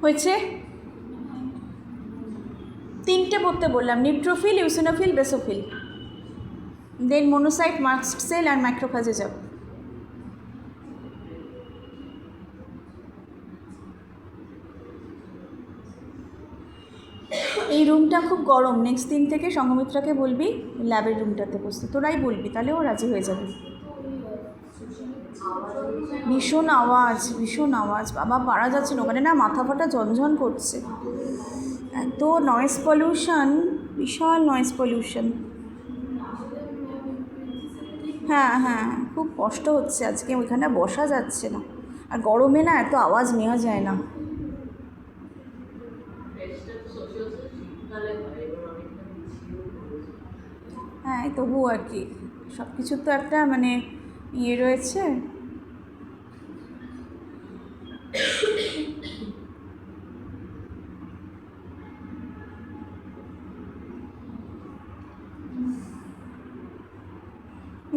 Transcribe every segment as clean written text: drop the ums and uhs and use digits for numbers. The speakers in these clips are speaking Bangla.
হয়েছে? তিনটে পড়তে বললাম, নিউট্রোফিল, ইউসিনোফিল, বেসোফিল, দেন মোনোসাইট, মাস্ট সেল আর ম্যাক্রোফেজে যাব। এই রুমটা খুব গরম, নেক্সট দিন থেকে সঙ্গমিত্রাকে বলবি ল্যাবের রুমটাতে বসতে, তোরাই বলবি, তাহলে ও রাজি হয়ে যাবে। ভীষণ আওয়াজ, ভীষণ আওয়াজ, বাবা পারা যাচ্ছে না ওখানে, না মাথা ফাটা ঝনঝন করছে, এত নয়েজ পলিউশন, বিশাল নয়েজ পলিউশন। হ্যাঁ হ্যাঁ, খুব কষ্ট হচ্ছে আজকে, ওইখানে বসা যাচ্ছে না, আর গরমে না এত আওয়াজ নেওয়া যায় না। হ্যাঁ তবুও আর কি, সব কিছুর তো একটা মানে ইয়ে রয়েছে।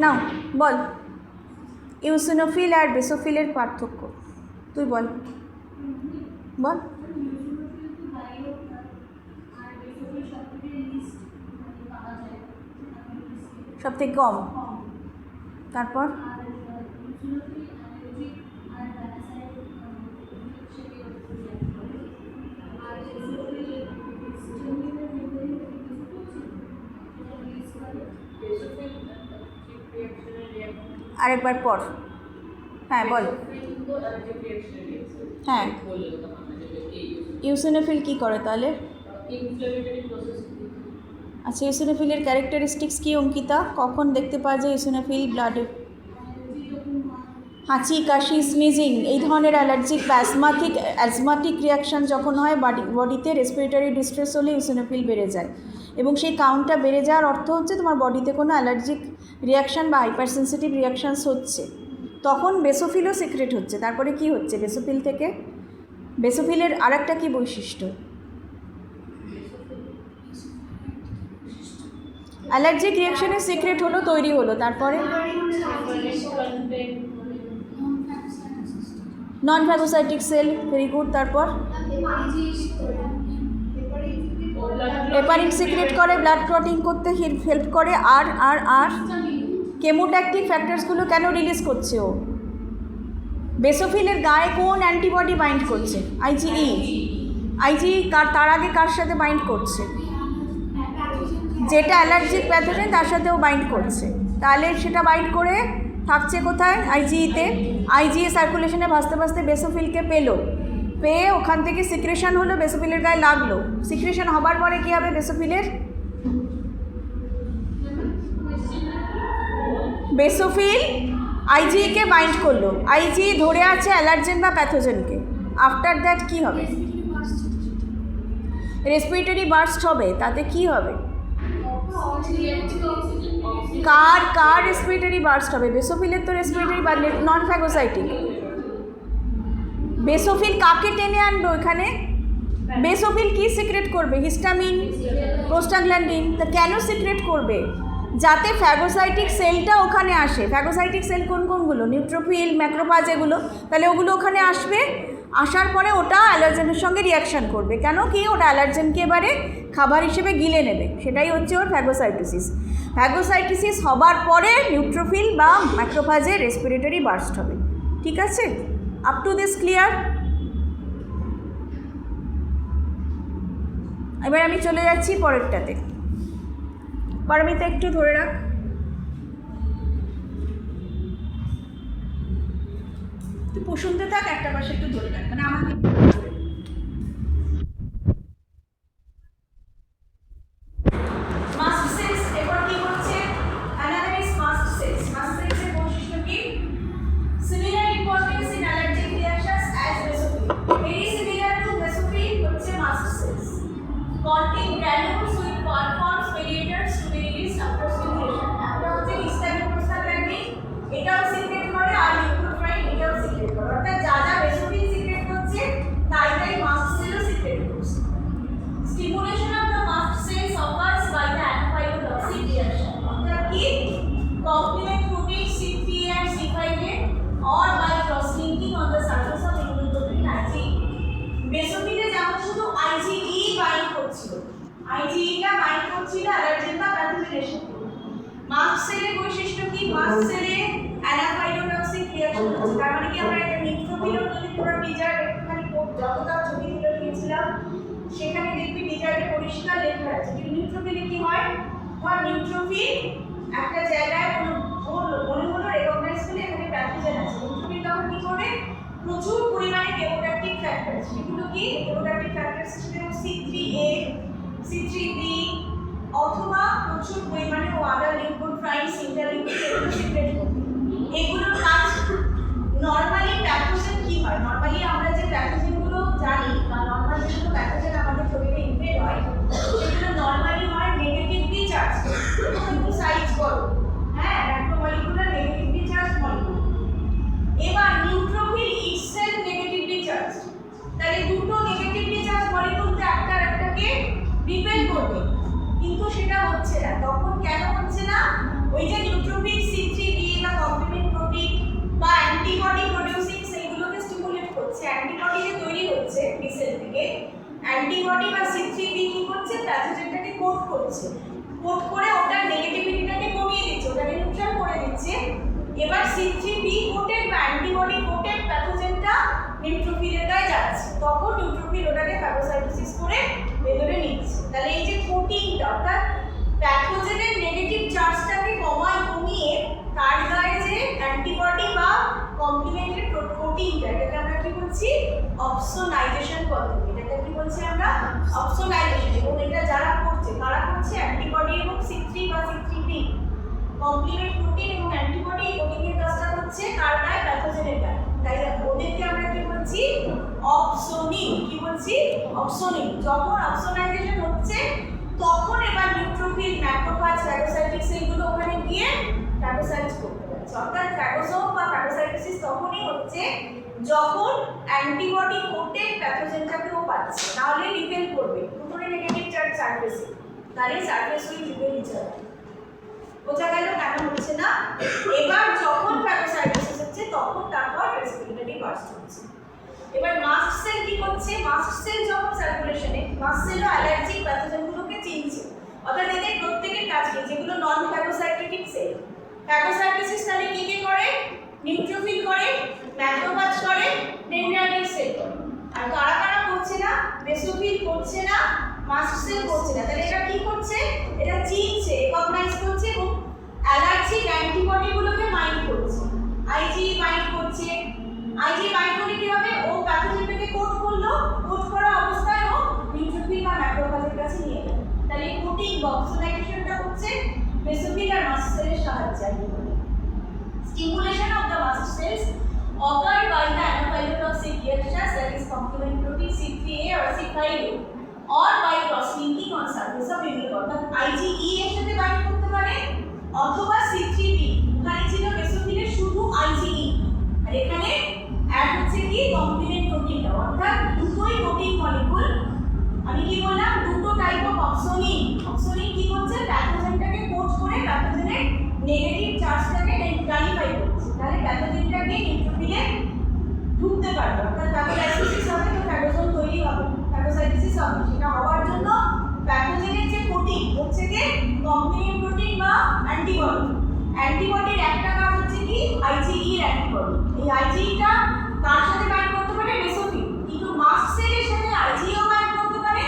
নাও বল, ইউসিনোফিল আর বেসোফিলের পার্থক্য তুই বল, বল। সব থেকে কম, তারপর আরেকবার পর, হ্যাঁ বল। হ্যাঁ, ইউসিনোফিল কী করে তাহলে? আচ্ছা, ইউসিনোফিলের ক্যারেক্টারিস্টিক্স কী অঙ্কিতা? কখন দেখতে পাওয়া যায় ইউসিনোফিল ব্লাডে? হাঁচি, কাশি, স্নিজিং, এই ধরনের অ্যালার্জিক বা অ্যাজমাটিক রিয়াকশান যখন হয় বডিতে, রেসপিরেটরি ডিস্ট্রেস হলে ইউসিনোফিল বেড়ে যায়, এবং সেই কাউন্টটা বেড়ে যাওয়ার অর্থ হচ্ছে তোমার বডিতে কোনো অ্যালার্জিক রিয়াকশান বা হাইপার সেন্সিটিভ রিয়াকশানস হচ্ছে, তখন বেসোফিলও সিক্রেট হচ্ছে। তারপরে কি হচ্ছে বেসোফিল থেকে? বেসোফিলের আরেকটা কী বৈশিষ্ট্য? অ্যালার্জিক রিয়াকশানের সিক্রেট হলো, তৈরি হলো, তারপরে নন ফ্যাগোসাইটিক সেল, ভেরি গুড, তারপর হেপারিন সিক্রেট করে, ব্লাড ক্লটিং করতে হেল্প করে, আর আর আর কেমোট্যাকটিক ফ্যাক্টরসগুলো কেন রিলিজ করছে ও? বেসোফিলের গায়ে কোন অ্যান্টিবডি বাইন্ড করছে? আইজিই। আইজিই তার আগে কার সাথে বাইন্ড করছে? যেটা অ্যালার্জিক প্যাথোজেন তার সাথেও বাইন্ড করছে, তাহলে সেটা বাইন্ড করে থাকছে কোথায়? আইজিইতে। আইজিই সার্কুলেশনে ভাসতে ভাসতে বেসোফিলকে পেয়ে ওখান থেকে সিক্রেশন হলো, বেসোফিলের গায়ে লাগলো, সিক্রেশন হবার পরে কী হবে বেসোফিলের? বেসোফিল আইজিইকে বাইন্ড করলো, আইজিই ধরে আছে অ্যালার্জেন বা প্যাথোজেনকে, আফটার দ্যাট কী হবে? রেসপিরেটরি বার্স্ট হবে, তাতে কি হবে? কার রেসপিরেটরি বার্স্ট হবে? বেসোফিলের তো রেসপিরেটরি বা নন ফ্যাগোসাইটিক। বেসোফিল কাকে টেনে আনবে ওইখানে? বেসোফিল কি সিক্রেট করবে? Histamine, prostaglandin. তা কেন সিক্রেট করবে? যাতে ফ্যাগোসাইটিক সেলটা ওখানে আসে। ফ্যাগোসাইটিক সেল কোনগুলো? নিউট্রোফিল, ম্যাক্রোফেজ, এগুলো। তাহলে ওগুলো ওখানে আসবে, আসার পরে ওটা অ্যালার্জেনের সঙ্গে রিয়াকশান করবে। কেন কি? ওটা অ্যালার্জেনকে এবারে খাবার হিসেবে গিলে নেবে, সেটাই হচ্ছে ওর ফ্যাগোসাইটোসিস। ফ্যাগোসাইটোসিস হবার পরে নিউট্রোফিল বা ম্যাক্রোফেজের রেসপিরেটরি বার্স্ট হবে। ঠিক আছে? Up to this clear? এবার আমি চলে যাচ্ছি পরেরটাতে। পারমিতা একটু ধরে রাখ, তুই শুনতে থাক, একটা পাশে একটু ধরে রাখ, মানে আমাকে বেসোফিল আইজিইটা বাইন্ড করছিল অ্যালার্জেন বা প্যাথোজেনের সাথে। মাস্ট সেলের বৈশিষ্ট্য কি? মাস্ট সেলে অ্যানাফাইলোটক্সিক রিঅ্যাকশন হচ্ছে। তার মানে কি আমরা একটা নিউট্রোফিল যদি পুরো ডিজার্ট একটুখানি যতটা ছবি তুলে নিয়েছিলাম সেখানে দেখবি ডিজার্টে পরিষ্কার লেখা আছে যে নিউট্রোফিলে কি হয়? নিউট্রোফিল একটা জায়গায় মনে হলো রেকগনাইজ করলে এখানে প্যাথোজেন আছে। নিউট্রোফিল তখন কি করে? প্রচুর পরিমাণে কেমোট্যাকটিক ফ্যাক্টর, সেগুলো কি কেমোট্যাকটিক ফ্যাক্টর হিসেবে C3A, C3B অথবা প্রচুর পরিমাণে আদার লিউকোট্রাইনস, ইন্টারলিউকিন এগুলো সিক্রেট করবে। এগুলোর কাজ নরমালি প্যাথোজেন কি হয়? নরমালি আমরা যে প্যাথোজেনগুলো জানি বা নরমাল যেগুলো প্যাথোজেন আমাদের শরীরে ইনভেড হয় সেগুলো নরমালি হয় নেগেটিভলি চার্জ, একটু সাইজ বড়, হ্যাঁ, ম্যাক্রোমলিকুলার নেগেটিভলি চার্জ মলিকুল। এবার নিউট্রোফিল ইটসেলফ নেগেটিভলি চার্জ, তাহলে দুটো নেগেটিভলি চার্জ মলিকুল তো একটা আরেকটাকে রিপেল করবে, কিন্তু সেটা হচ্ছে না। তখন কেন হচ্ছে না? ওই যে নিউট্রোফিল C3B বা কমপ্লিমেন্ট প্রোটিন বা অ্যান্টিবডি প্রোডিউসিং সেইগুলোকে স্টিমুলেট করছে, অ্যান্টিবডি যে তৈরি হচ্ছে বি সেল থেকে, অ্যান্টিবডি বা C3B কি করছে? প্যাথোজেনটাকে কোট করছে, কোট করে ওটার নেগেটিভিটিটাকে কমিয়ে দিচ্ছে, ওটাকে নিউট্রাল করে দিচ্ছে। এবার C3B কোটেড বা অ্যান্টিবডি কোটেড প্যাথোজেনটা নিউট্রোফিলের গায়ে যাচ্ছে, তখন নিউট্রোফিল ওটাকে ফ্যাগোসাইটোসিস করে ভেতরে নিচ্ছে। তাহলে এই যে কোটিংটা, অর্থাৎ প্যাথোজেনের নেগেটিভ চার্জটাকে কমিয়ে তার গায়ে যে অ্যান্টিবডি বা কমপ্লিমেন্টারি প্রোটিনটা, এটাকে আমরা কি বলছি? অপসোনাইজেশন পদ্ধতি। এটাকে কি বলছি আমরা? অপসোনাইজেশন। এবং এটা যারা করছে কারা করছে? অ্যান্টিবডি এবং C3 বা C3B কমপ্লিমেন্ট প্রোটিন এবং অ্যান্টিবডি কোটিংয়ের কাজটা হচ্ছে কার গায়ে? প্যাথোজেনের গায়ে। তাই ওদেরকে আমরা কি বলছি? অপসোনিং। কি বলছি? অপসোনিং। যখন অপসোনাইজেশন হচ্ছে তখন এবার নিউট্রোফিল, ম্যাক্রোফাজ, ফ্যাগোসাইটিক সেলগুলো ওখানে গিয়ে ফ্যাগোসাইট করতে পারছে। অর্থাৎ ফ্যাগোসোম বা ফ্যাগোসাইটোসিস তখনই হচ্ছে যখন অ্যান্টিবডি কোটেড প্যাথোজেনটাকেও পাচ্ছে, নাহলে রিপেল করবে। দুটোরই নেগেটিভ চার্জ সারফেসে, তাহলে surface will repel each other. বোঝা গেল কেন হচ্ছে না? এবার যখন ফ্যাগোসাইটোসিস হচ্ছে তখন তারপর রেসপিরেটরি বার্স্ট হচ্ছে। এবার মাস্ট সেল কি করছে? মাস্ট সেল যখন সার্কুলেশনে, মাস্ট সেলও অ্যালার্জিক প্যাথোজেনগুলোকে চিনছে, অর্থাৎ এদের প্রত্যেকের কাজ কি? যেগুলো নন ফ্যাগোসাইটোটিক সেল, ফ্যাগোসাইটোসিস তাহলে কি কি করে? নিউট্রোফিল করে, ম্যাক্রোফাজ করে, ডেনড্রাইটিক সেল করে। আর কারা কারা করছে না? বেসোফিল করছে না, মাস্ট সেল করছে না। তাহলে এটা কি করছে? এটা চিনছে, রিকগনাইজ করছে এবং অ্যালার্জিক অ্যান্টিবডিগুলোকে মাইন্ড করছে। আইজি মাইন্ড করছে, আইজি মাইন্ড করলে কি হবে? ও প্যাথোজেনটাকে কোড করলো, কোড করা অবস্থায় ও নিউট্রোফিল বা ম্যাক্রোফাজের কাছে নিয়ে গেল। তাহলে এই কোটিং বা অপসোনাইজেশনটা হচ্ছে বেসোফিল আর মাস্ট সেলের সাহায্যে। Stimulation of the mast cells occurred by the anaphylotoxic reactions, that is complement protein C3A or C5A, or by cross-linking on surface of immunity. অর্থাৎ IgE এর সাথে বাইন্ড করতে পারে অথবা C3B। ওখানে ছিল বেসোফিলের শুধু IgE, আর এখানে অ্যাড হচ্ছে কি? কমপ্লিমেন্ট প্রোটিনটা, অর্থাৎ দুটোই প্রোটিন মলিকুল। আমি কি বললাম? দুটো টাইপ অফ অপসোনিং। অপসোনিং কি করছে? প্যাথোজেনটাকে কোট করে প্যাথোজেনের নেগেটিভ চার্জটাকে নিউট্রালিফাই করছে, তাহলে প্যাথোজেনটাকে নিউট্রোফিলে ঢুকতে পারবে, অর্থাৎ ফ্যাগোসাইটোসিস হবে, তো ফ্যাগোসোম তৈরি হবে, ফ্যাগোসাইটোসিস হবে। সেটা হওয়ার জন্য প্যাথোজেনের যে প্রোটিন হচ্ছে কি? কমপ্লিমেন্ট প্রোটিন বা অ্যান্টিবডি। অ্যান্টিবডির একটা কাজ হচ্ছে কি? IgE এর অ্যান্টিবডি। এই IgE-টা তার সাথে বাইন্ড করতে পারে বেসোফিল, কিন্তু মাস্ট সেলের সাথে IgE-ও বাইন্ড করতে পারে,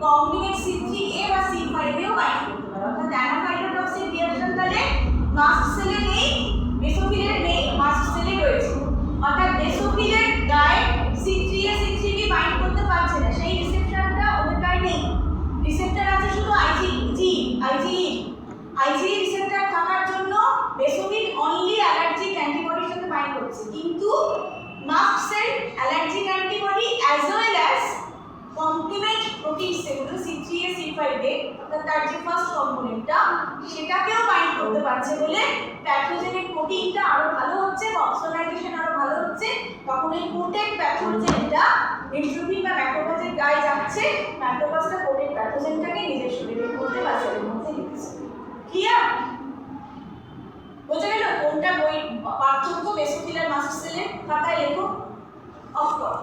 কমপ্লিমেন্ট C3A বা C5A-ও বাইন্ড করতে পারে। অর্থাৎ অ্যানাফাইলোটক্সিক রিঅ্যাকশন তাহলে মাস্ট সেলে নেই, বেসোফিলের নেই, মাস্ট সেলে রয়েছে। অর্থাৎ বেসোফিলের গায়ে C3A C3B বাইন্ড করতে পারছে না, সেই রিসেপ্টরটা ওদের গায়ে নেই। রিসেপ্টর আছে শুধু IgE রিসেপ্টর থাকার জন্য বেসোফিল অনলি অ্যালার্জিক অ্যান্টিবডির সাথে বাইন্ড করছে, কিন্তু mast cell allergic antibody as well as complement protein সেগুলো C3A C5A, অর্থাৎ তার যে ফার্স্ট কম্পোনেন্টটা সেটাকেও বাইন্ড করতে পারছে বলে প্যাথোজেনের কোটিংটা আরো ভালো হচ্ছে, অপসোনাইজেশন আরো ভালো হচ্ছে। তখন এই কোটেড প্যাথোজেনটা নিউট্রোফিল বা ম্যাক্রোফাজের গায়ে যাচ্ছে, ম্যাক্রোফাজটা কোটেড প্যাথোজেনটাকে নিজের শরীরের মধ্যে বা সেলের মধ্যে নিচ্ছে। ক্লিয়ার? বোঝা গেল কোনটা বই পার্থক্য বেসোফিল আর মাস্ট সেলের? খাতায় লেখো। অফ করো।